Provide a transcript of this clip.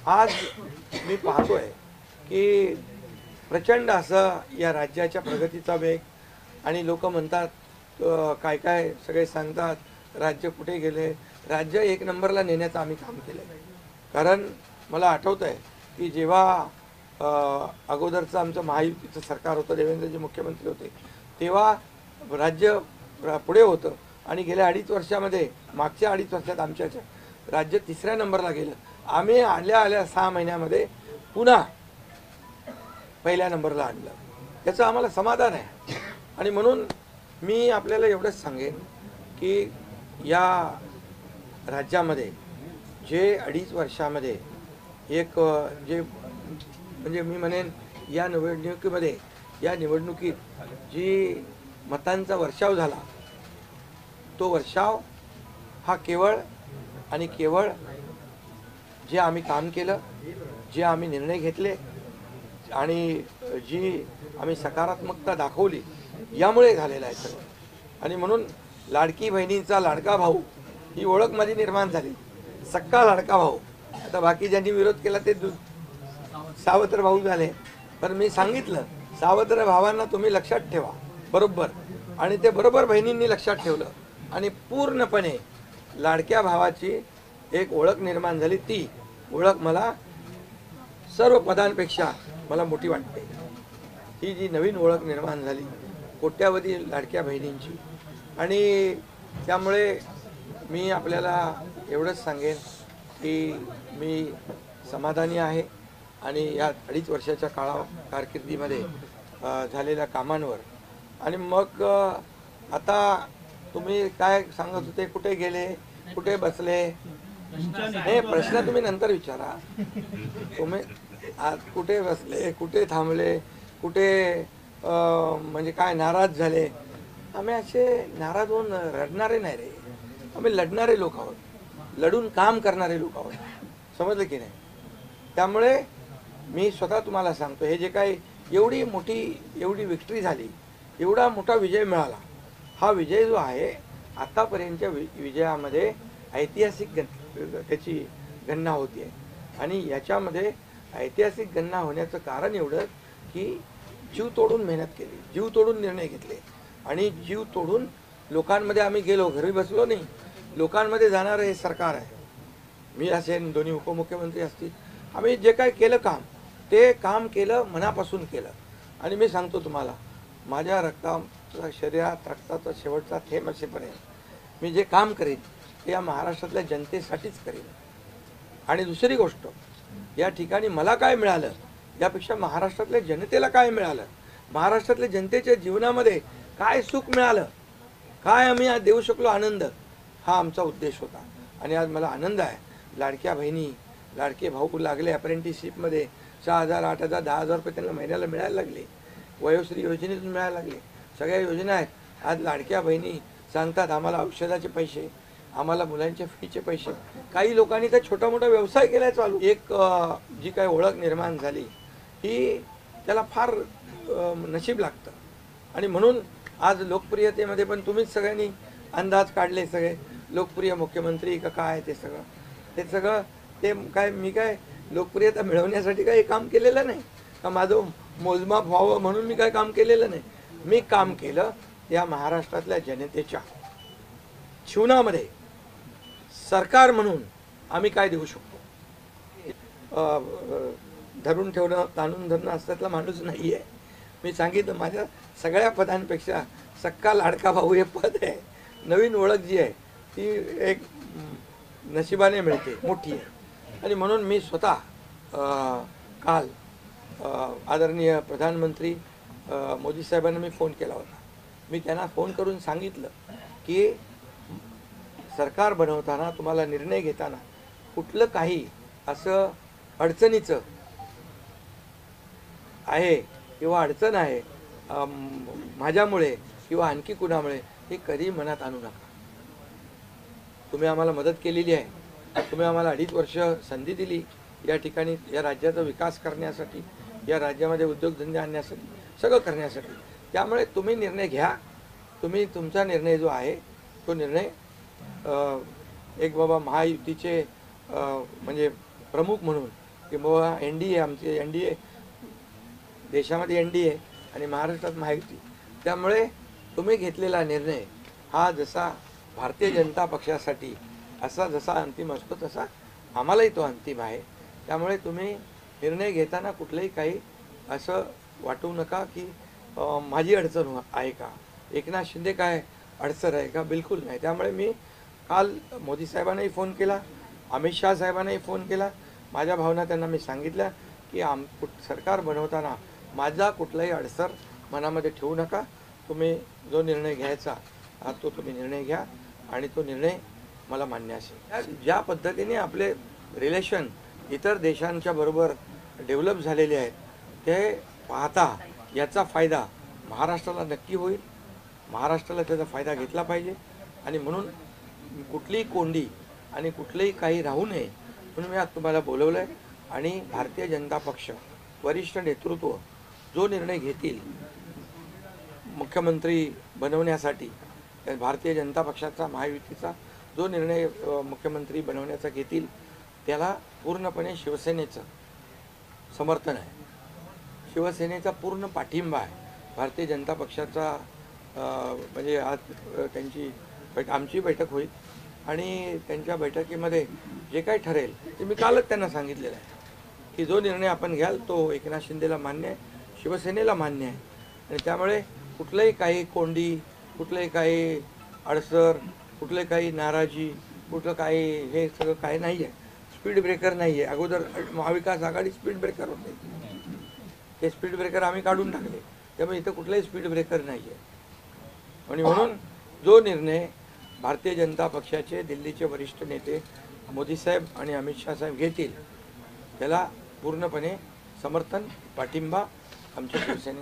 आज मी पाहतोय की प्रचंड असं या राज्याच्या प्रगतीचा वेग आणि लोक म्हणतात काय काय सगळे सांगतात राज्य कुठे गेले, राज्य एक नंबरला नेण्याचं आम्ही काम केलं. कारण मला आठवतं आहे की जेव्हा अगोदरचं आमचं महायुतीचं सरकार होतं, देवेंद्रजी मुख्यमंत्री होते, तेव्हा राज्य पुढे होतं आणि गेल्या 2.5 वर्षामध्ये, मागच्या 2.5 वर्षात आमच्या राज्य 3ऱ्या नंबरला गेलं. आम्ही आल्या 6 महिन्यामध्ये पुन्हा पहिल्या नंबरला आणलं. याचं आम्हाला समाधान आहे. आणि म्हणून मी आपल्याला एवढंच सांगेन की या राज्यामध्ये जे 2.5 वर्षामध्ये एक जे म्हणजे मी म्हणेन या निवडणुकीत जी मतांचा वर्षाव झाला, तो वर्षाव हा केवळ आणि केवळ जे आम्ही काम केलं, जे आम्ही निर्णय घेतले आणि जी आम्ही सकारात्मकता दाखवली यामुळे झालेला आहे सगळं. आणि म्हणून लाडकी बहिणीचा लाडका भाऊ ही ओळख माझी निर्माण झाली, सक्का लाडका भाऊ. आता बाकी ज्यांनी विरोध केला ते सावत्र भाऊ झाले, पण मी सांगितलं सावत्र भावांना तुम्ही लक्षात ठेवा बरोबर, आणि ते बरोबर बहिणींनी लक्षात ठेवलं आणि पूर्णपणे लाडक्या भावाची एक ओळख निर्माण झाली. ती ओळख मला सर्व पदांपेक्षा मला मोठी वाटते. ही जी नवीन ओळख निर्माण झाली कोट्यावधी लाडक्या बहिणींची, आणि त्यामुळे मी आपल्याला एवढंच सांगेन की मी समाधानी आहे आणि या 2.5 वर्षाच्या कारकिर्दीमध्ये झालेल्या कामांवर. आणि मग आता तुम्ही काय सांगत होते, कुठे गेले, कुठे बसले, हे प्रश्न तुम्ही नंतर विचारा. तुम्ही आज कुठे बसले, कुठे थांबले, कुठे म्हणजे काय नाराज झाले. आम्ही असे नाराज होऊन रडणारे नाही रे, आम्ही लढणारे लोक आहोत, लढून काम करणारे लोक आहोत. समजलं की नाही? त्यामुळे मी स्वतः तुम्हाला सांगतो, हे जे काही एवढी विक्ट्री झाली, एवढा मोठा विजय मिळाला, हा विजय जो आहे आतापर्यंतच्या विजयामध्ये ऐतिहासिक त्याची गणना होती आहे. आणि याच्यामध्ये ऐतिहासिक गणना होण्याचं कारण एवढं की जीव तोडून मेहनत केली, जीव तोडून निर्णय घेतले आणि जीव तोडून लोकांमध्ये आम्ही गेलो, घरी बसलो नाही, लोकांमध्ये जाणारं हे सरकार आहे. मी असेन, दोन्ही उपमुख्यमंत्री असतील, आम्ही जे काय केलं काम, ते काम केलं, मनापासून केलं. आणि मी सांगतो तुम्हाला, माझ्या शरीरात रक्ताचा शेवटचा थेंब असेपर्यंत मी जे काम करेन ते या महाराष्ट्रातल्या जनतेसाठीच करेन. आणि दुसरी गोष्ट, या ठिकाणी मला काय मिळालं यापेक्षा महाराष्ट्रातल्या जनतेला काय मिळालं, महाराष्ट्रातल्या जनतेच्या जीवनामध्ये काय सुख मिळालं, काय आम्ही आज देऊ शकलो आनंद, हा आमचा उद्देश होता. आणि आज मला आनंद आहे, लाडक्या बहिणी, लाडके भाऊ लागले अप्रेंटिसशिपमध्ये, 6,000, 8,000, 10,000 रुपये त्यांना महिन्याला मिळायला लागले, वयोश्री योजनेतून मिळायला लागले, सगळ्या योजना आहेत. आज लाडक्या बहिणी सांगतात आम्हाला औषधाचे पैसे, आम्हाला मुलांच्या फीचे पैसे. काही लोकांनी तर छोटा मोठा व्यवसाय केलाय चालू. एक जी काही ओळख निर्माण झाली ही त्याला फार नशीब लागतं. आणि म्हणून आज लोकप्रियतेमध्ये पण तुम्हीच सगळ्यांनी अंदाज काढले, सगळे लोकप्रिय मुख्यमंत्री का काय, ते सगळं ते काय, मी काय लोकप्रियता मिळवण्यासाठी काही काम केलेलं नाही का, माझं मोजमाप व्हावं म्हणून मी काय काम केलेलं नाही. मी काम केलं या महाराष्ट्रातल्या जनतेच्या जीवनामध्ये सरकार म्हणून आम्ही काय देऊ शकतो. धरून ठेवणं, ताणून धरणं असल्यातला माणूस नाही आहे. मी सांगितलं, माझ्या सगळ्या पदांपेक्षा सक्का लाडका भाऊ हे पद आहे. नवीन ओळख जी आहे ती एक नशिबाने मिळते, मोठी आहे. आणि म्हणून मी स्वतः काल आदरणीय प्रधानमंत्री मोदी साहेबांना मी फोन केला होता. मी त्यांना फोन करून सांगितलं की सरकार बनवताना, तुम्हाला निर्णय घेताना कुठलं काही असं अडचणीचं आहे किंवा अडचण आहे माझ्यामुळे किंवा आणखी कुणामुळे, हे कधी मनात आणू नका. तुम्ही आम्हाला मदत केलेली आहे, तुम्ही आम्हाला 2.5 वर्ष संधी दिली या ठिकाणी या राज्याचा विकास करण्यासाठी, या राज्यामध्ये उद्योगधंदे आणण्यासाठी, सगळं करण्यासाठी. त्यामुळे तुम्ही निर्णय घ्या. तुम्ही तुमचा निर्णय जो आहे तो निर्णय एक बाबा महायुतीचे म्हणजे प्रमुख म्हणून किंवा NDA, आमचे NDA देशामध्ये NDA आणि महाराष्ट्रात महायुती, त्यामुळे तुम्ही घेतलेला निर्णय हा जसा भारतीय जनता पक्षासाठी असा जसा अंतिम असतो तसा आम्हालाही तो अंतिम आहे. त्यामुळे तुम्ही निर्णय घेताना कुठलंही काही असं वाटू नका की माझी अडचण आहे का, एकनाथ शिंदे काय अडचण आहे का, बिलकुल नाही. त्यामुळे मी काल मोदी साहेबांनाही फोन केला, अमित शाह साहेबांनाही फोन केला. माझ्या भावना त्यांना मी सांगितल्या की सरकार बनवताना माझा कुठलाही अडसर मनामध्ये ठेवू नका. तुम्ही जो निर्णय घ्यायचा तो तुम्ही निर्णय घ्या आणि तो निर्णय मला मान्य असेल. ज्या पद्धतीने आपले रिलेशन इतर देशांच्या बरोबर डेव्हलप झालेले आहेत ते पाहता याचा फायदा महाराष्ट्राला नक्की होईल. महाराष्ट्राला त्याचा फायदा घेतला पाहिजे आणि म्हणून कुठलीही कोंडी आणि कुठलेही काही राहू नये म्हणून मी आज तुम्हाला बोलवलं आहे. आणि भारतीय जनता पक्ष वरिष्ठ नेतृत्व जो निर्णय घेतील मुख्यमंत्री बनवण्यासाठी, भारतीय जनता पक्षाचा महायुतीचा जो निर्णय मुख्यमंत्री बनवण्याचा घेतील त्याला पूर्णपणे शिवसेनेचं समर्थन आहे, शिवसेनेचा पूर्ण पाठिंबा आहे. भारतीय जनता पक्षाचा म्हणजे आज आमची बैठक होईल आणि त्यांच्या बैठकीमध्ये जे काही ठरेल ते मी कालच त्यांना सांगितलेलं आहे की जो निर्णय आपण घ्याल तो एकनाथ शिंदेला मान्य आहे, शिवसेनेला मान्य आहे. आणि त्यामुळे कुठलंही काही कोंडी, कुठलंही काही अडसर, कुठले काही नाराजी, कुठलं काही हे सगळं काही नाही आहे. स्पीड ब्रेकर नाही आहे. अगोदर महाविकास आघाडी स्पीड ब्रेकर होते, ते स्पीड ब्रेकर आम्ही काढून टाकले. त्यामुळे इथं कुठलाही स्पीड ब्रेकर नाही आहे. आणि म्हणून जो निर्णय भारतीय जनता पक्षाचे दिल्लीचे वरिष्ठ नेते मोदी साहेब आणि अमित शाह साहेब घेतील त्याला पूर्णपणे समर्थन, पाठिंबा आमच्या शिवसेने